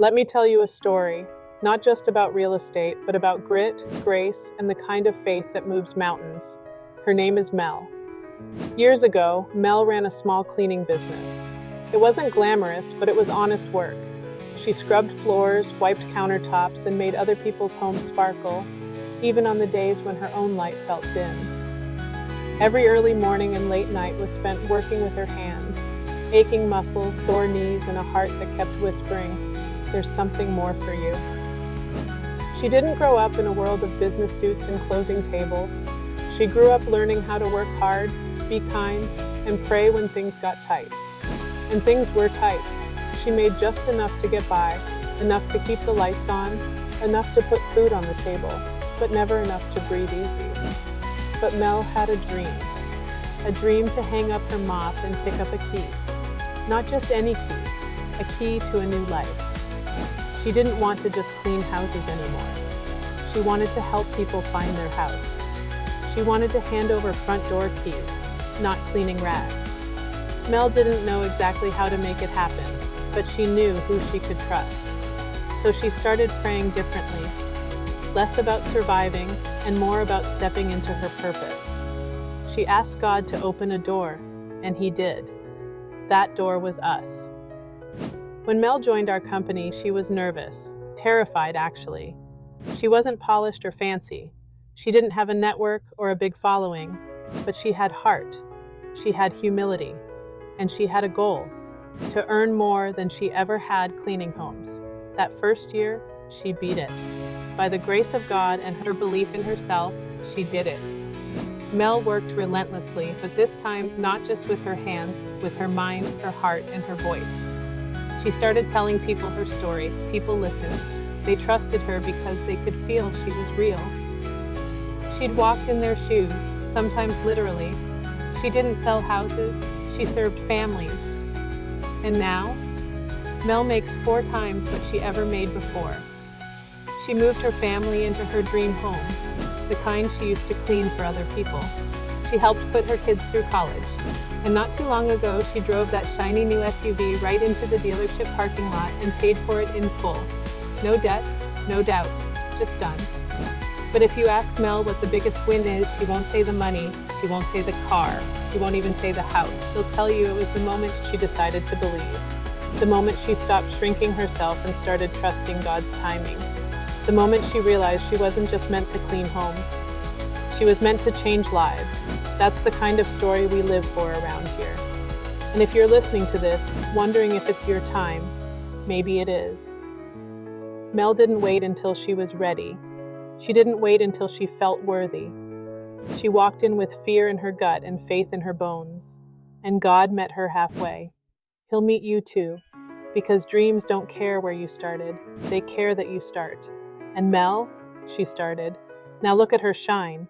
Let me tell you a story, not just about real estate, but about grit, grace, and the kind of faith that moves mountains. Her name is Mel. Years ago, Mel ran a small cleaning business. It wasn't glamorous, but it was honest work. She scrubbed floors, wiped countertops, and made other people's homes sparkle, even on the days when her own light felt dim. Every early morning and late night was spent working with her hands, aching muscles, sore knees, and a heart that kept whispering, "There's something more for you." She didn't grow up in a world of business suits and closing tables. She grew up learning how to work hard, be kind, and pray when things got tight. And things were tight. She made just enough to get by, enough to keep the lights on, enough to put food on the table, but never enough to breathe easy. But Mel had a dream to hang up her mop and pick up a key. Not just any key, a key to a new life. She didn't want to just clean houses anymore. She wanted to help people find their house. She wanted to hand over front door keys, not cleaning rags. Mel didn't know exactly how to make it happen, but she knew who she could trust. So she started praying differently, less about surviving and more about stepping into her purpose. She asked God to open a door, and He did. That door was us. When Mel joined our company, she was nervous, terrified actually. She wasn't polished or fancy. She didn't have a network or a big following, but she had heart. She had humility, and she had a goal, to earn more than she ever had cleaning homes. That first year, she beat it. By the grace of God and her belief in herself, she did it. Mel worked relentlessly, but this time not just with her hands, with her mind, her heart, and her voice. She started telling people her story. People listened. They trusted her because they could feel she was real. She'd walked in their shoes, sometimes literally. She didn't sell houses, she served families. And now, Mel makes 4 times what she ever made before. She moved her family into her dream home, the kind she used to clean for other people. She helped put her kids through college. And not too long ago, she drove that shiny new SUV right into the dealership parking lot and paid for it in full. No debt, no doubt, just done. But if you ask Mel what the biggest win is, she won't say the money, she won't say the car, she won't even say the house. She'll tell you it was the moment she decided to believe. The moment she stopped shrinking herself and started trusting God's timing. The moment she realized she wasn't just meant to clean homes. She was meant to change lives. That's the kind of story we live for around here. And if you're listening to this, wondering if it's your time, maybe it is. Mel didn't wait until she was ready. She didn't wait until she felt worthy. She walked in with fear in her gut and faith in her bones. And God met her halfway. He'll meet you too, because dreams don't care where you started. They care that you start. And Mel, she started. Now look at her shine.